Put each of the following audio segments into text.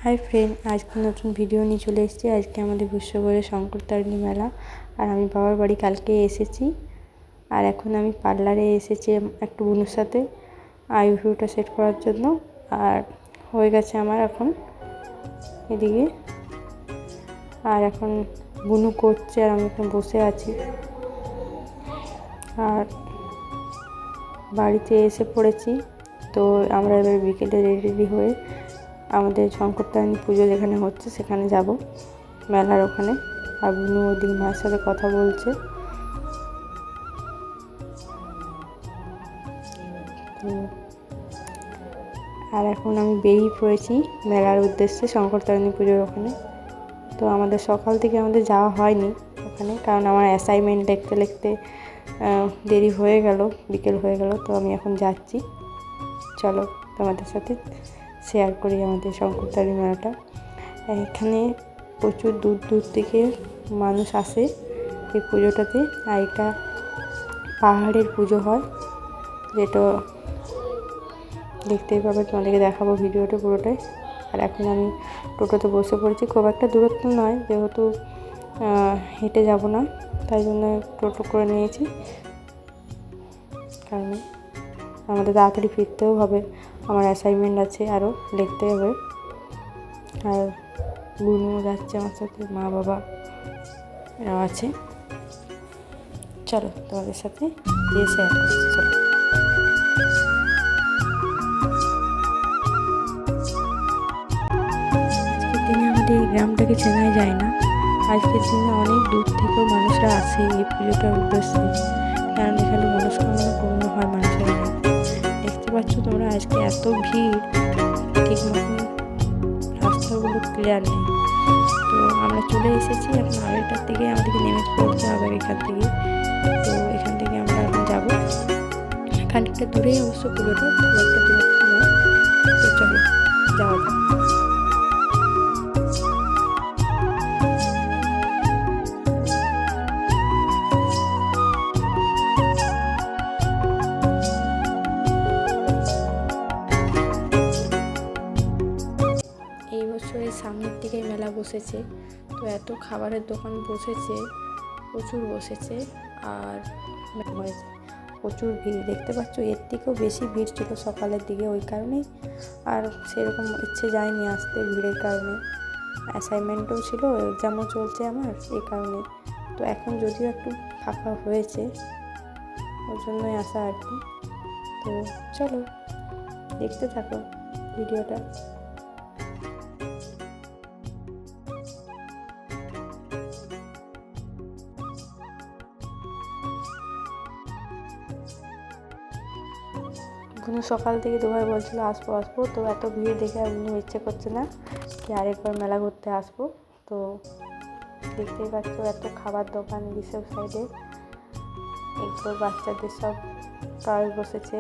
Hi friend, আজকে নতুন video নিয়ে চলে এসেছি। আজকে আমাদের বিশ্বগড়ে শঙ্করতারিণী মেলা। আর আমি বাবার বাড়ি কালকে এসেছি। আর এখন আমি পার্লারে এসেছি একটু বুনুর সাথে আইব্রোটা সেট করার জন্য। আর হয়ে গেছে আমার এখন এদিকে। আর এখন বুনু করছে আর আমি এখন বসে আছি। আর বাড়িতে এসে পড়েছি। তো আমরা এবার বিকেলে রেডি হয়ে আমাদের শঙ্করতারিণী পুজো যেখানে হচ্ছে সেখানে যাব, মেলার ওখানে। আর বুনু ওদিকে মায়ের সাথে কথা বলছে। আর এখন আমি বেরিয়ে পড়েছি মেলার উদ্দেশ্যে, শঙ্করতারিণী পুজোর ওখানে। তো আমাদের সকাল থেকে আমাদের যাওয়া হয়নি ওখানে, কারণ আমার অ্যাসাইনমেন্ট লিখতে লিখতে দেরি হয়ে গেল, বিকেল হয়ে গেল। তো আমি এখন যাচ্ছি, চলো তোমাদের সাথে শেয়ার করি আমাদের শঙ্করতারিণী মেলাটা। এখানে প্রচুর দূর দূর থেকে মানুষ আসে এই পুজোটাতে। আর এটা পাহাড়ের পুজো হয়, যেটা দেখতেই পাবে, তোমাদেরকে দেখাবো ভিডিওটা পুরোটাই। আর এখন আমি টোটোতে বসে পড়েছি। খুব একটা দূরত্ব নয়, যেহেতু হেঁটে যাব না, তাই জন্য টোটো করে নিয়েছি, কারণ আমাদের তাড়াতাড়ি ফিরতেও হবে। আমার অ্যাসাইনমেন্ট আছে, আরও লিখতে হবে। আর বুনুও যাচ্ছে আমার সাথে, মা বাবা এরাও আছে। চলো তোমাদের সাথে গিয়ে শেয়ার করছি। চলো। আজকের দিনে আমাদের এই গ্রামটাকে চেনাই যায় না। আজকের দিনে অনেক দূর থেকেও মানুষরা আসে এই পুজোটার উদ্দেশ্যে, কারণ এখানে মনস্কামনা পূর্ণ হয় মানুষের। দেখতে পাচ্ছ তোমরা, আজকে এত ভিড়, ঠিক মতন রাস্তাগুলো ক্লিয়ার নেই। তো আমরা চলে এসেছি, এখন আড়াইটার দিকে আমাদেরকে নেমে পড়তে হবে এখান থেকে। তো এখান থেকে আমরা এখন যাবো। খানিকটা দূরেই অবশ্য পুজোটা, খুব একটা দূরত্ব নয়। তো চলো যাওয়া যাক। এই বছরের সামনের দিকে মেলা বসেছে, তো এত খাবারের দোকান বসেছে, প্রচুর বসেছে। আর হয়েছে প্রচুর ভিড়, দেখতে পাচ্ছ। এর থেকেও বেশি ভিড় ছিল সকালের দিকে, ওই কারণেই আর সেরকম ইচ্ছে যায়নি আসতে ভিড়ের কারণে। অ্যাসাইনমেন্টও ছিল, এক্সামও চলছে আমার, এই কারণে। তো এখন যদিও একটু ফাঁকা হয়েছে, ওই জন্যই আসা আর কি। তো চলো দেখতে থাকো ভিডিওটা। বুনু সকাল থেকে দুবার বলছিল আসবো আসবো, তো এত ভিড় দেখে আর বুনু ইচ্ছে করছে না কি আরেকবার মেলা ঘুরতে আসবো। তো দেখতেই পাচ্ছ এত খাবার দোকান বিশেষ সাইডে, এগুলো বাচ্চাদের সব টয় বসেছে।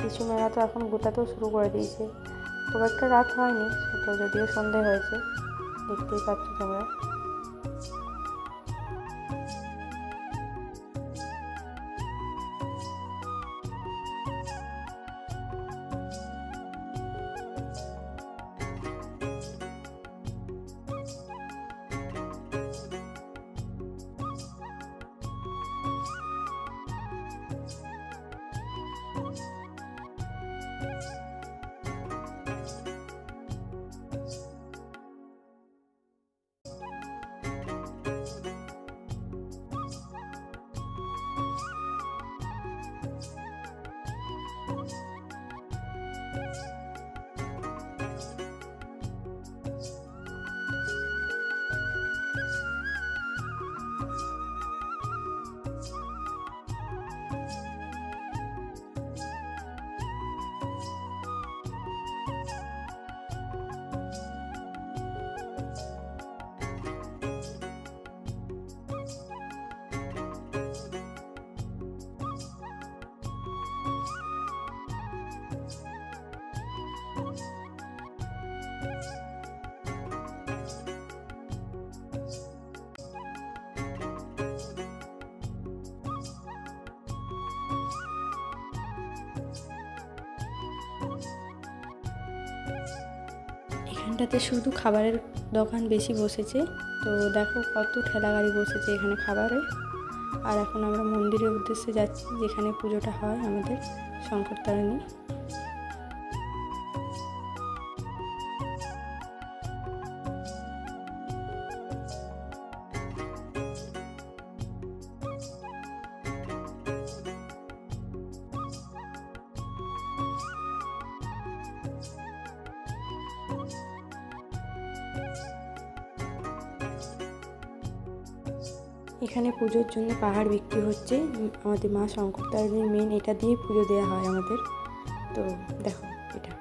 কিছু মেলা তো এখন গোটাতেও শুরু করে দিয়েছে। খুব একটা রাত হয়নি, তো যদিও সন্ধে হয়েছে, দেখতেই পাচ্ছ তোমরা। এখানটাতে শুধু খাবারের দোকান বেশি বসেছে। তো দেখো কত ঠেলা গাড়ি বসেছে এখানে খাবারের। আর এখন আমরা মন্দিরের উদ্দেশ্যে যাচ্ছি, যেখানে পুজোটা হয় আমাদের শঙ্করতারিণী। এখানে পুজোর জন্য পাহাড় বিক্রি হচ্ছে। আমাদের মা শঙ্করতারিণীর মেন এটা দিয়ে পুজো দেওয়া হয় আমাদের। তো দেখো এটা।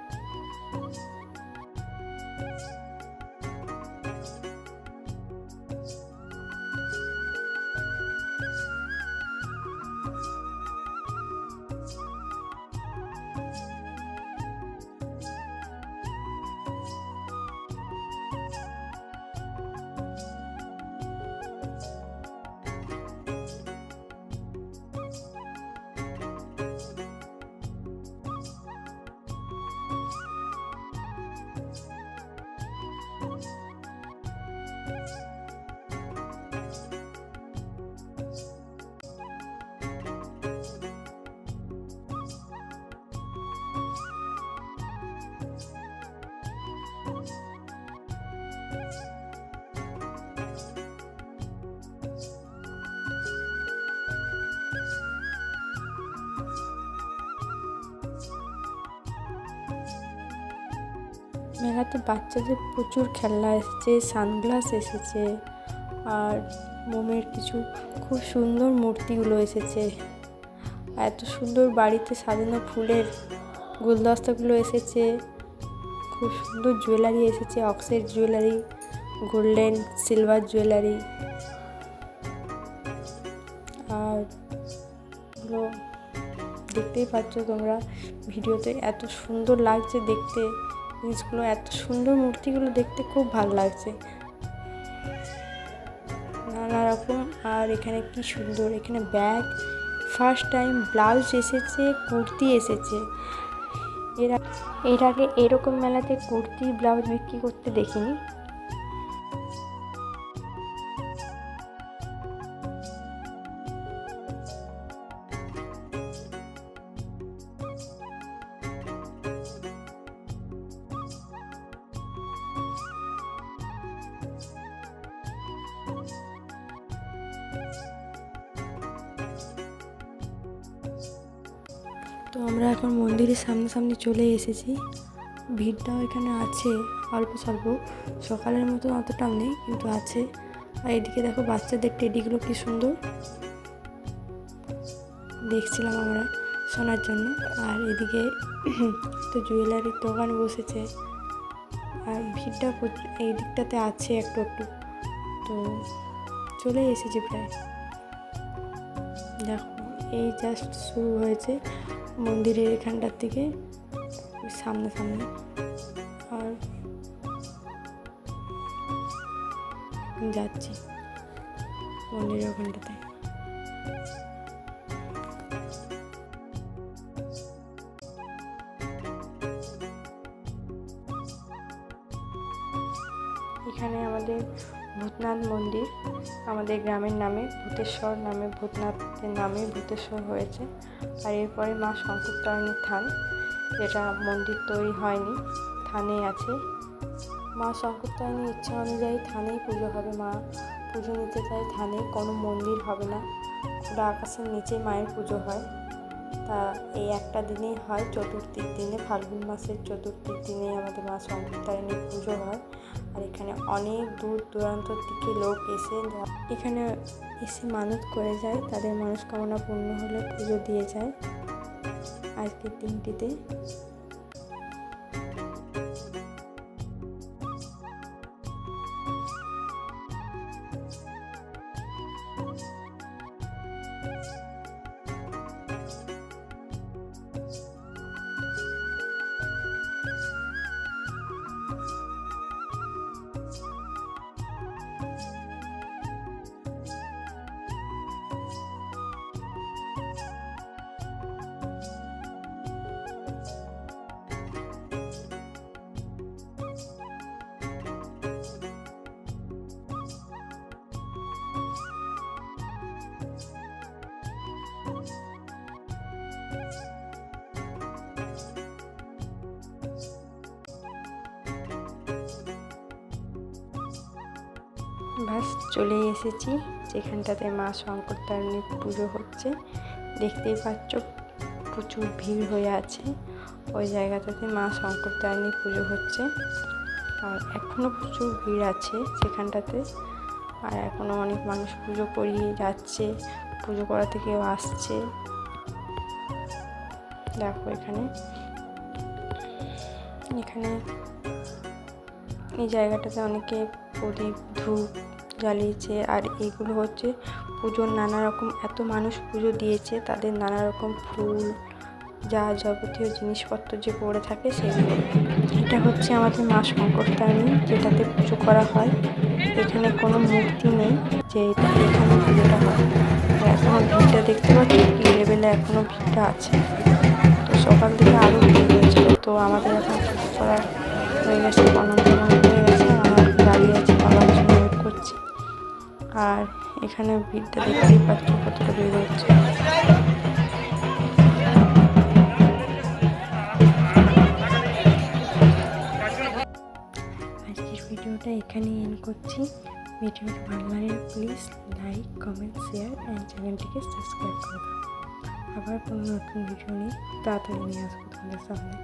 মেলাতে বাচ্চাদের প্রচুর খেলনা এসেছে, সানগ্লাস এসেছে, আর মোমের কিছু খুব সুন্দর মূর্তিগুলো এসেছে। এত সুন্দর বাড়িতে সাজানো ফুলের গুলদস্তাগুলো এসেছে। খুব সুন্দর জুয়েলারি এসেছে, অক্সের জুয়েলারি, গোল্ডেন সিলভার জুয়েলারি। আর এগুলো দেখতেই পাচ্ছ তোমরা ভিডিওতে, এত সুন্দর লাগছে দেখতে জিনিসগুলো। এত সুন্দর মূর্তিগুলো দেখতে খুব ভালো লাগছে, নানা রকম। আর এখানে কি সুন্দর, এখানে ব্যাগ, ফার্স্ট টাইম ব্লাউজ এসেছে, কুর্তি এসেছে। এর আগে এরকম মেলাতে কুর্তি ব্লাউজ বিক্রি করতে দেখিনি। তো আমরা এখন মন্দিরের সামনাসামনি চলে এসেছি। ভিড়টাও এখানে আছে অল্প স্বল্প, সকালের মতো অতটাও নেই কিন্তু আছে। আর এদিকে দেখো বাচ্চাদের টেডিগুলো কি সুন্দর দেখছিলাম আমরা শোনার জন্য। আর এদিকে তো জুয়েলারির দোকান বসেছে, আর ভিড়টা এই দিকটাতে আছে একটু একটু। তো চলে এসেছি প্রায়। দেখো এই জাস্ট শুরু হয়েছে মন্দিরের এখানটার থেকে সামনে সামনে। আর যাচ্ছি মন্দিরের ওখানটাতে। এখানে আমাদের ভূতনাথ মন্দির, আমাদের গ্রামের নামে ভূতেশ্বর নামে, ভূতনাথের নামে ভূতেশ্বর হয়েছে। আর এরপরে মা শঙ্করতারিণীর থান, যেটা মন্দির তৈরি হয়নি, থানেই আছে। মা শঙ্করতারিণীর ইচ্ছা অনুযায়ী থানেই পুজো হবে। মা পুজো নিতে চায় থানে, কোনো মন্দির হবে না, খোলা আকাশের নিচে মায়ের পুজো হয়। তা এই একটা দিনেই হয়, চতুর্থীর দিনে, ফাল্গুন মাসের চতুর্থীর দিনেই আমাদের মা শঙ্করতারিণীর পুজো হয়। আর এখানে অনেক দূর দূরান্ত থেকে লোক এখানে এসে মানত করে যায়, তাদের মনস্কামনা পূর্ণ হলে পুজো দিয়ে যায় আজকের দিনটিতে। বাস চলে এসেছি যেখানটাতে মা শঙ্করতারিণীর পুজো হচ্ছে। দেখতেই পাচ্ছ প্রচুর ভিড় হয়ে আছে। ওই জায়গাটাতে মা শঙ্করতারিণীর পুজো হচ্ছে আর এখনও প্রচুর ভিড় আছে সেখানটাতে। আর এখনও অনেক মানুষ পুজো করিয়ে যাচ্ছে, পুজো করাতে কেউ আসছে। দেখো এখানে এই জায়গাটাতে অনেকে প্রদীপ ধূপ জ্বালিয়েছে। আর এগুলো হচ্ছে পুজোর নানা রকম, এত মানুষ পুজো দিয়েছে তাদের নানা রকম ফুল যা যাবতীয় জিনিসপত্র যে পড়ে থাকে সেগুলো। এটা হচ্ছে আমাদের মা শঙ্করতারিণী যেটাতে পুজো করা হয়। এখানে কোনো মূর্তি নেই যে এখানে পুজোটা হয়। আর এখনও ভিড়টা দেখতে পাচ্ছি কি লেভেলে এখনও ভিড়টা আছে। তো সকাল থেকে আরও ভিড় হয়েছিল। তো আমাদের এখন পুজো করা হয়ে গেছে, প্রণাম হয়ে গেছে। আমরা দাঁড়িয়ে আছি, বাবার জন্য ওয়েট করছি। আর এখানে ভিড়টা দেখতেই পাচ্ছ কতটা ভিড় হচ্ছে। আজকের ভিডিওটা এখানেই এন্ড করছি। ভিডিওটা ভালো লাগলে please like, comment, share and চ্যানেলটিকে সাবস্ক্রাইব করে দাও। আবার কোনো নতুন ভিডিও নিয়ে তাড়াতাড়ি নিয়ে আসবো তোমাদের সামনে।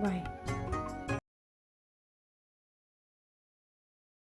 বাই।